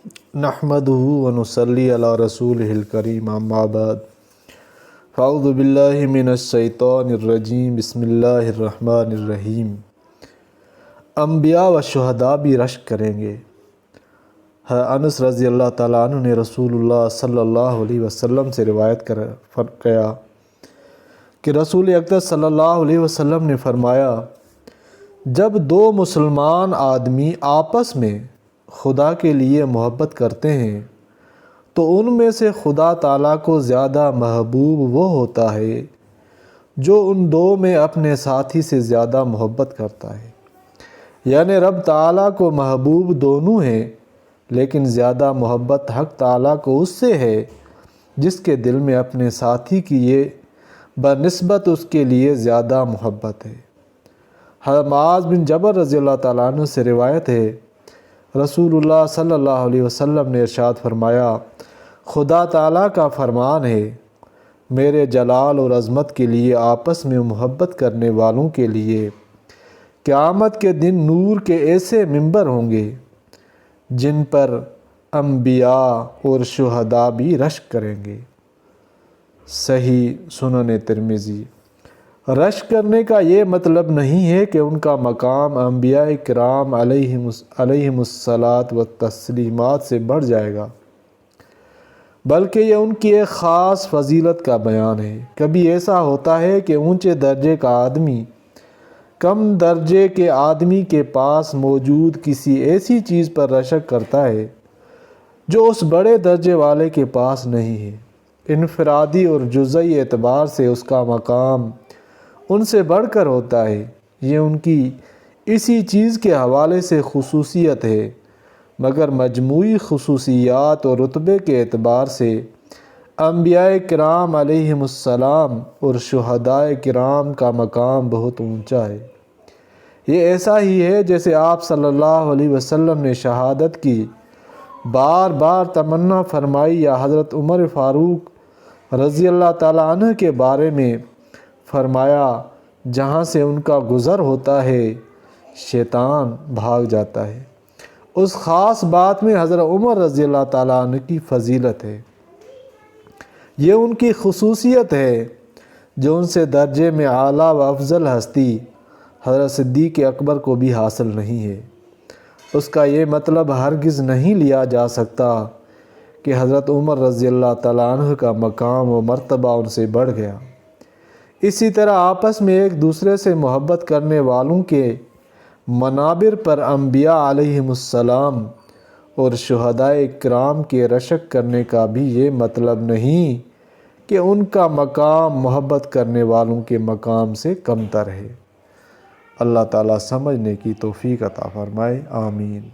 نحمدہ ونصلی علی رسولہ الکریم اما بعد فاعوذ باللہ من الشیطان الرجیم بسم اللہ الرحمن الرحیم۔ انبیاء و شہداء بھی رشک کریں گے۔ انس رضی اللہ تعالیٰ عنہ نے رسول اللہ صلی اللہ علیہ وسلم سے روایت کیا کہ رسول اکرم صلی اللہ علیہ وسلم نے فرمایا، جب دو مسلمان آدمی آپس میں خدا کے لیے محبت کرتے ہیں تو ان میں سے خدا تعالیٰ کو زیادہ محبوب وہ ہوتا ہے جو ان دو میں اپنے ساتھی سے زیادہ محبت کرتا ہے۔ یعنی رب تعالیٰ کو محبوب دونوں ہیں، لیکن زیادہ محبت حق تعالیٰ کو اس سے ہے جس کے دل میں اپنے ساتھی کی یہ بنسبت اس کے لیے زیادہ محبت ہے۔ حضرت معاذ بن جبل رضی اللہ تعالیٰ عنہ سے روایت ہے، رسول اللہ صلی اللہ علیہ وسلم نے ارشاد فرمایا، خدا تعالیٰ کا فرمان ہے، میرے جلال اور عظمت کے لیے آپس میں محبت کرنے والوں کے لیے قیامت کے دن نور کے ایسے ممبر ہوں گے جن پر انبیاء اور شہداء بھی رشک کریں گے۔ صحیح سنن ترمذی۔ رشک کرنے کا یہ مطلب نہیں ہے کہ ان کا مقام انبیاء کرام علیہم الصلاۃ والتسلیمات سے بڑھ جائے گا، بلکہ یہ ان کی ایک خاص فضیلت کا بیان ہے۔ کبھی ایسا ہوتا ہے کہ اونچے درجے کا آدمی کم درجے کے آدمی کے پاس موجود کسی ایسی چیز پر رشک کرتا ہے جو اس بڑے درجے والے کے پاس نہیں ہے۔ انفرادی اور جزئی اعتبار سے اس کا مقام ان سے بڑھ کر ہوتا ہے، یہ ان کی اسی چیز کے حوالے سے خصوصیت ہے، مگر مجموعی خصوصیات اور رتبے کے اعتبار سے انبیاء کرام علیہم السلام اور شہداء کرام کا مقام بہت اونچا ہے۔ یہ ایسا ہی ہے جیسے آپ صلی اللہ علیہ وسلم نے شہادت کی بار بار تمنا فرمائی، یا حضرت عمر فاروق رضی اللہ تعالیٰ عنہ کے بارے میں فرمایا، جہاں سے ان کا گزر ہوتا ہے شیطان بھاگ جاتا ہے۔ اس خاص بات میں حضرت عمر رضی اللہ تعالیٰ عنہ کی فضیلت ہے، یہ ان کی خصوصیت ہے جو ان سے درجے میں اعلیٰ و افضل ہستی حضرت صدیق اکبر کو بھی حاصل نہیں ہے۔ اس کا یہ مطلب ہرگز نہیں لیا جا سکتا کہ حضرت عمر رضی اللہ تعالیٰ عنہ کا مقام و مرتبہ ان سے بڑھ گیا۔ اسی طرح آپس میں ایک دوسرے سے محبت کرنے والوں کے منابر پر انبیاء علیہم السلام اور شہداء کرام کے رشک کرنے کا بھی یہ مطلب نہیں کہ ان کا مقام محبت کرنے والوں کے مقام سے کمتر ہے۔ اللہ تعالیٰ سمجھنے کی توفیق عطا فرمائے، آمین۔